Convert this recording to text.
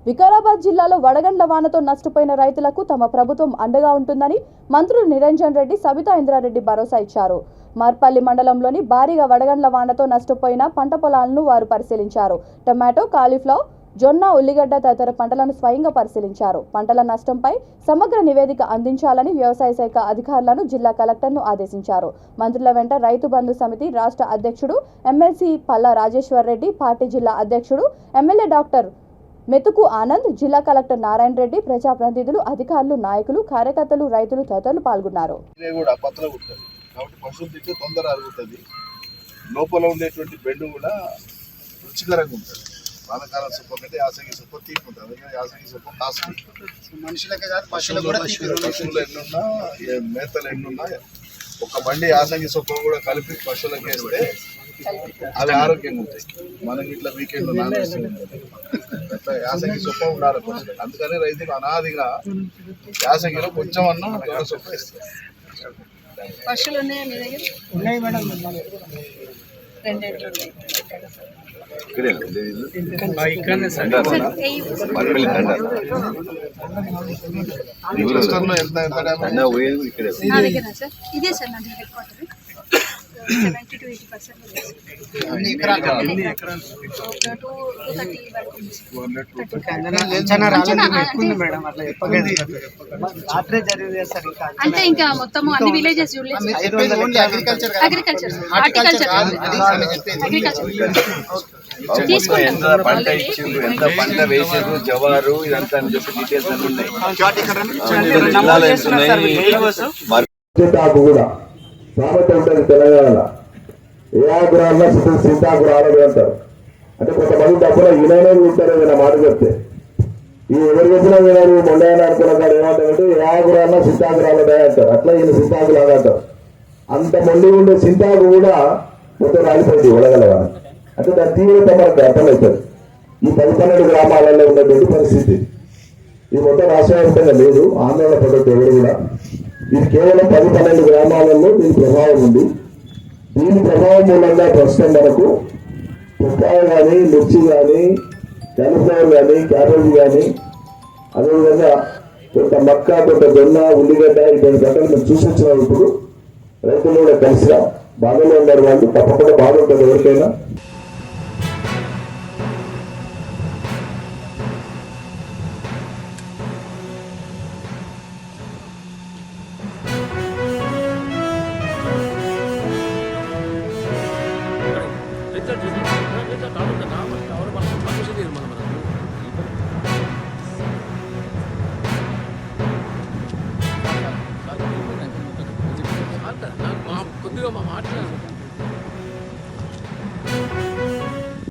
వికారాబాద్ జిల్లాలో వడగండ్ల వానతో నష్టపోయిన రైతులకు తమ ప్రభుత్వం అండగా ఉంటుందని మంత్రులు నిరంజన్ రెడ్డి, సబితా ఇంద్రారెడ్డి భరోసా ఇచ్చారు. మార్పల్లి మండలంలోని భారీగా వడగండ్ల వానతో నష్టపోయిన పంట పొలాలను వారు పరిశీలించారు. టమాటో, కాలీఫ్లవర్, జొన్న, ఉల్లిగడ్డ తదితర పంటలను స్వయంగా పరిశీలించారు. పంటల నష్టంపై సమగ్ర నివేదిక అందించాలని వ్యవసాయ శాఖ అధికారులను జిల్లా కలెక్టర్ను ఆదేశించారు. మంత్రుల వెంట రైతు బంధు సమితి రాష్ట్ర అధ్యక్షుడు ఎమ్మెల్సీ పల్లా రాజేశ్వర్ రెడ్డి, పార్టీ జిల్లా అధ్యక్షుడు ఎమ్మెల్యే డాక్టర్ మెతుకు ఆనంద్, జిల్లా కలెక్టర్ నారాయణ రెడ్డి, ప్రజాప్రతినిధులు, అధికారులు, నాయకులు, కార్యకర్తలు, రైతులు తదితరులు పాల్గొన్నారు. లోపల ఉండేటువంటి బెండు కూడా రుచికరంగా ఉంటుంది. వానకాలం సొప్ప కంటే యాసంగి సొప్ప తీపి ఉంటుంది. అందుకని యాసంగి సొప్ప కాస్ట్లీ. మనుషులకే కాదు పశువులు ఎన్నున్నా, మేతలు ఎన్నున్నా ఒక బండి యాసంగి సొప్ప కూడా కలిపి పశువులకు వేస్తే అవి ఆరోగ్యంగా ఉంటాయి. మనకి ఇట్లా వీకెండ్ నాన్ అట్లా యాసంగి సొప్ప ఉండాలి పశువులకు. అందుకని రైతులు అనాదిగా యాసంగిలో కొంచెం అన్నం సొప్ప వేస్తారు. పశువులు ఉన్నాయా మీ దగ్గర? ఉన్నాయి మేడం, రెండేళ్ళు ఇదే సార్ నా దగ్గర ఎక్కువ 70 to 80% అంటే ఇంకా మొత్తం అన్ని విలేజెస్ అగ్రికల్చర్ ఎంత పంట ఇచ్చిండ్రు, ఎంత పంట వేసారు, జవారు, ఇదంతా అని చెప్పి డీటెయిల్స్ అన్ని ఉన్నాయి. సామెత ఉంటుంది తెలంగాణలో, ఏ ఆకురాల్లో సింతాకు రాలేదు అంటారు. అంటే కొంతమంది డబ్బులు ఈయననే ఉంటారు. ఏదైనా మాట చెప్తే ఈ ఎవరు చెప్పినా వినారు, మొండైనా అనుకున్న కాదు ఏమంటారంటే ఏ ఆకురాల్లో సింతాకు రాలేదా అంటారు. అట్లా ఈయన సింతాకు లాగంటారు. అంత మొండి ఉండే సింతాకు కూడా మొత్తం రాలిపోయింది వడగలవాని. అంటే దాని తీవ్రత మనకు అర్థమవుతుంది. ఈ 10-12 గ్రామాలలో ఉన్నటువంటి పరిస్థితి ఇది మొత్తం రాష్ట్ర వ్యాప్తంగా లేదు. ఆందోళన పడ్డట్టు ఎవరు కూడా. ఇది కేవలం 10-12 గ్రామాలలో దీని ప్రభావం ఉంది. దీని ప్రభావం మూలంగా ప్రస్తుతం మనకు పుట్టాయ కానీ, మిర్చి కానీ, కాలీఫ్లవర్ కానీ, క్యాబేజీ కానీ, అదేవిధంగా కొంత మక్క, కొంత జొన్న, ఉల్లిగడ్డ ఇటువంటి పంటలు మేము చూసి వచ్చినాం. ఇప్పుడు రైతులు కూడా కలిసిగా బాగానే ఉన్నారు. వాళ్ళు తప్పకుండా బాగుంటుంది ఎవరికైనా. కొద్దిగా మా మాట